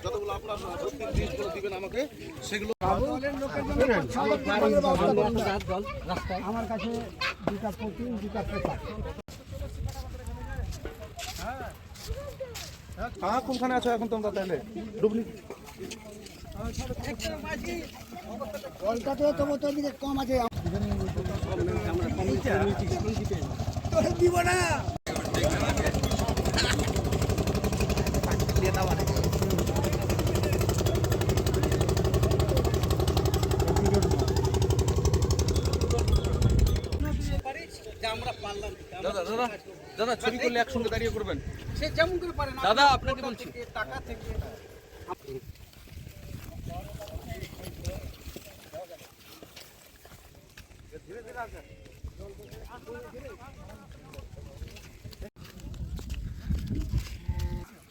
যতগুলো আপনার দিবেন আমাকে সেগুলো আমার কাছে দুটা প্রোটিন দুটা পেশা। হ্যাঁ কোনখানে আছো এখন তোমরা তাহলে ডুবলি কলকাতায় তোমার তো দিকে কম আছে দিব না। দাদা দাদা দাদা ছবি করলে একসঙ্গে দাঁড়িয়ে করবেন সে যেমন করে পারে দাদা আপনাকে বলছি টাকা থেকে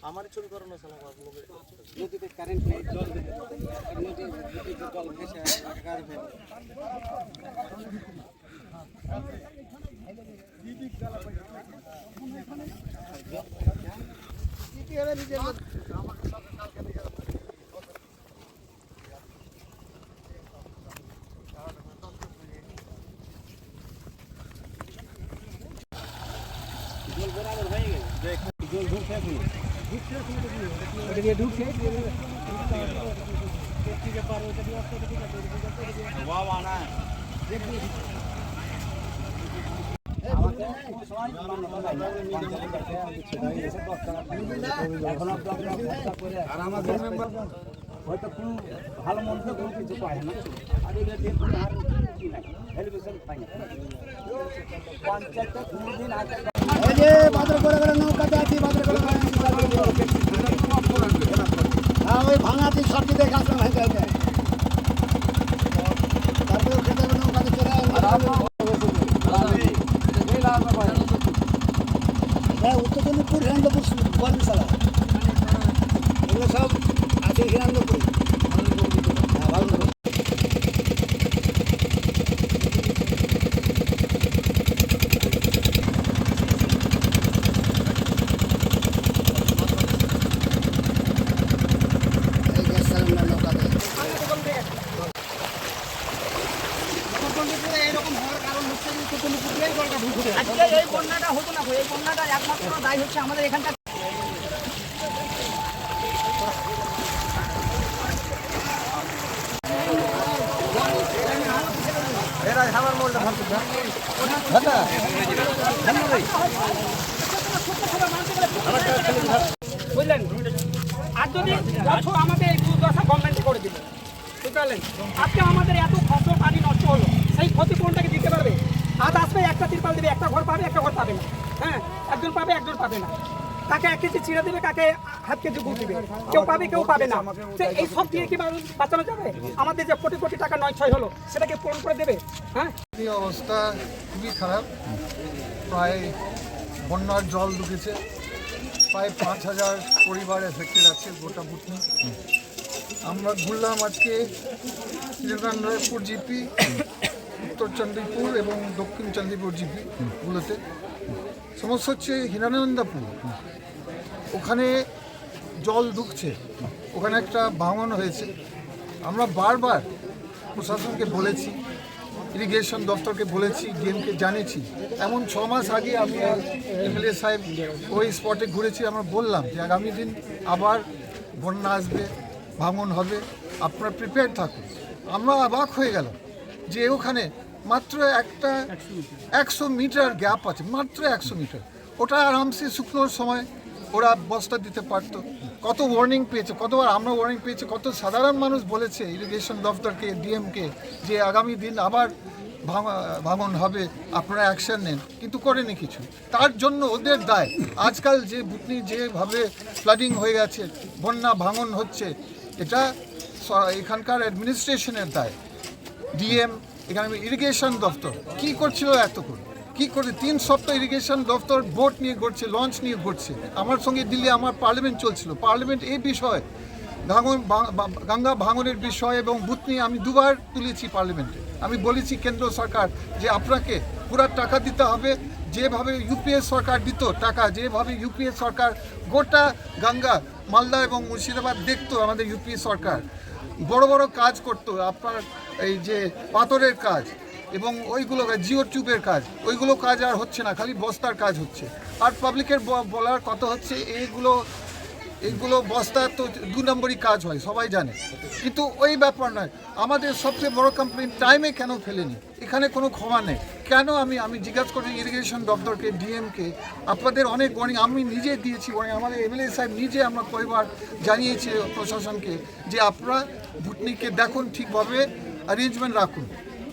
আমার ছবি করো না সালা নদীতে কারেন্ট নেই, জল নদীতে জল ভেসে গাছ ফেলে জল বরাবর হয়ে গেল, জল ঢুকছে ঢুকছে আর আমাদের মেম্বার হয়তো কোনো ভালো মন্দ কোনো কিছু পায় না, আর এই পঞ্চায়েতটা কোনোদিন আগে নৌকাতে আছি ওই ভাঙাতে সব দিকে গাছ ভাঙতে হবে, তারপরে খেতে হবে নৌকাতে চলে উত্তর চন্দ্রপুর হিরানন্দপুর বর্ণশালা এগুলো সব আছে হিরানন্দপুর। হ্যাঁ ভালো আজকে এই বন্যাটা হতো না, এই বন্যাটা একমাত্র দায়ী হচ্ছে আমাদের এখানকার। বুঝলেন, আর যদি বছর আমাদের এই দুর্দশা গভর্নমেন্ট করে দিল, বুঝলেন, আজকে আমাদের এত ফসল পানি নষ্ট হলো, সেই ক্ষতিপূরণটাকে দিতে পারবে? আজ আসবে একটা তিরপাল দেবে, একটা ঘর পাবে একটা ঘর পাবে না, হ্যাঁ একজন পাবে একজন পাবে না, কাকে 1 কেজি চিড়ে দেবে কাকে 1/2 কেজি গুড় দেবে, কেউ পাবে কেউ পাবে না। এই সব দিয়ে কি বাঁচানো যাবে? আমাদের যে কোটি কোটি টাকা 9-6 হলো সেটাকে পূরণ করে দেবে? হ্যাঁ, এই অবস্থা খুবই খারাপ। প্রায় বন্যার জল ঢুকেছে, প্রায় 5000 পরিবার এফেক্টেড আছে গোটা বুটনি। আমরা ঘুরলাম আজকে হিরানন্দপুর জিপি, উত্তর চন্দ্রপুর এবং দক্ষিণ চন্দ্রপুর জিপিগুলোতে। সমস্যা হচ্ছে হিরানন্দপুর, ওখানে জল ঢুকছে, ওখানে একটা ভাঙন হয়েছে। আমরা বারবার প্রশাসনকে বলেছি, ইরিগেশন দপ্তরকে বলেছি, ডিএমকে জানিয়েছি। এমন 6 মাস আগে আমি এমএলএ সাহেব ওই স্পটে ঘুরেছি, আমরা বললাম যে আগামী দিন আবার বন্যা আসবে, ভাঙন হবে, আপনারা প্রিপেয়ার থাকুন। আমরা অবাক হয়ে গেলাম যে ওখানে মাত্র একটা 100 মিটার গ্যাপ আছে, মাত্র 100 মিটার। ওটা আরামসে শুকনোর সময় ওরা বস্তা দিতে পারতো। কত ওয়ার্নিং পেয়েছে, কতবার আমরা ওয়ার্নিং পেয়েছি, কত সাধারণ মানুষ বলেছে ইরিগেশন দপ্তরকে, ডিএমকে যে আগামী দিন আবার ভাঙন হবে, আপনারা অ্যাকশন নেন, কিন্তু করেনি কিছু। তার জন্য ওদের দায়। আজকাল যে বুটনি যেভাবে ফ্লাডিং হয়ে গেছে, বন্যা ভাঙন হচ্ছে, এটা এখানকার অ্যাডমিনিস্ট্রেশনের দায়। ডিএম, এখানে ইরিগেশন দপ্তর কী করছিল এতক্ষণ, কী করে 3 সপ্তাহ ইরিগেশন দপ্তর বোট নিয়ে ঘুরছে, লঞ্চ নিয়ে ঘুরছে। আমার সঙ্গে দিল্লি আমার পার্লামেন্ট চলছিল, পার্লামেন্ট এই বিষয় গঙ্গা ভাঙনের বিষয় এবং বুটনি আমি 2 বার তুলেছি পার্লামেন্টে। আমি বলেছি কেন্দ্র সরকার যে আপনাকে পুরো টাকা দিতে হবে, যেভাবে ইউপিএ সরকার দিত টাকা, যেভাবে ইউপিএ সরকার গোটা গঙ্গা মালদা এবং মুর্শিদাবাদ দেখতো, আমাদের ইউপিএ সরকার বড় বড় কাজ করতো, আপনার এই যে পাথরের কাজ এবং ওইগুলো জিও টিউবের কাজ, ওইগুলো কাজ আর হচ্ছে না, খালি বস্তার কাজ হচ্ছে। আর পাবলিকের বলার কথা হচ্ছে এইগুলো বস্তা তো 2 নম্বরই কাজ হয়, সবাই জানে, কিন্তু ওই ব্যাপার নয়। আমাদের সবচেয়ে বড় কমপ্লেন টাইমে কেন ফেলেনি, এখানে কোনো ক্ষমা নেই কেন? আমি জিজ্ঞাসা করি ইরিগেশন দপ্তরকে, ডিএমকে, আপনাদের অনেক ওয়ার্নিং আমি নিজে দিয়েছি, ওয়ার্নিং আমাদের এমএলএ সাহেব নিজে আমরা কয়েকবার জানিয়েছি প্রশাসনকে যে আপনারা ভুটনিকে দেখুন, ঠিকভাবে অ্যারেঞ্জমেন্ট রাখুন,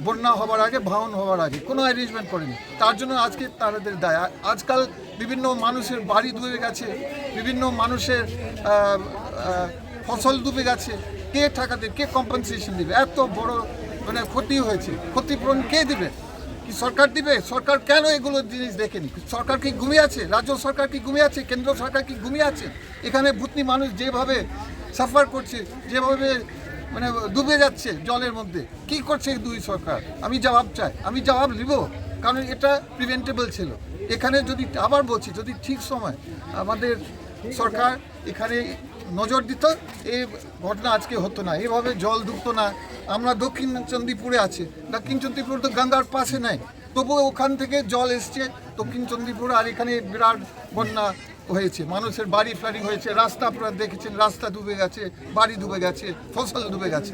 বন্যা হবার আগে, ভাঙন হওয়ার আগে কোনো অ্যারেঞ্জমেন্ট করেনি, তার জন্য আজকে তাদের দায়। আজকাল বিভিন্ন মানুষের বাড়ি ডুবে গেছে, বিভিন্ন মানুষের ফসল ডুবে গেছে, কে টাকা দেবে, কে কম্পেনসেশন দেবে? এত বড় মানে ক্ষতি হয়েছে, ক্ষতিপূরণ কে দেবে? কি সরকার দিবে? সরকার কেন এগুলো জিনিস দেখেনি? সরকার কি ঘুমিয়ে আছে? রাজ্য সরকার কি ঘুমিয়ে আছে? কেন্দ্র সরকার কি ঘুমিয়ে আছে? এখানে ভুতনি মানুষ যেভাবে সাফার করছে, যেভাবে মানে ডুবে যাচ্ছে জলের মধ্যে, কি করছে এই দুই সরকার? আমি জবাব চাই, আমি জবাব নিব, কারণ এটা প্রিভেন্টেবল ছিল। এখানে যদি আবার বলছি, যদি ঠিক সময় আমাদের সরকার এখানে নজর দিত, এই ঘটনা আজকে হতো না, এভাবে জল ঢুকতো না। আমরা দক্ষিণ চন্দ্রপুরে আছি, দক্ষিণ চন্দ্রপুর তো গঙ্গার পাশে নাই, তবুও ওখান থেকে জল এসছে দক্ষিণ চন্দ্রপুর, আর এখানে বিরাট বন্যা হয়েছে, মানুষের বাড়ি ফ্লাডিং হয়েছে, রাস্তা আপনারা দেখেছেন, রাস্তা ডুবে গেছে, বাড়ি ডুবে গেছে, ফসল ডুবে গেছে।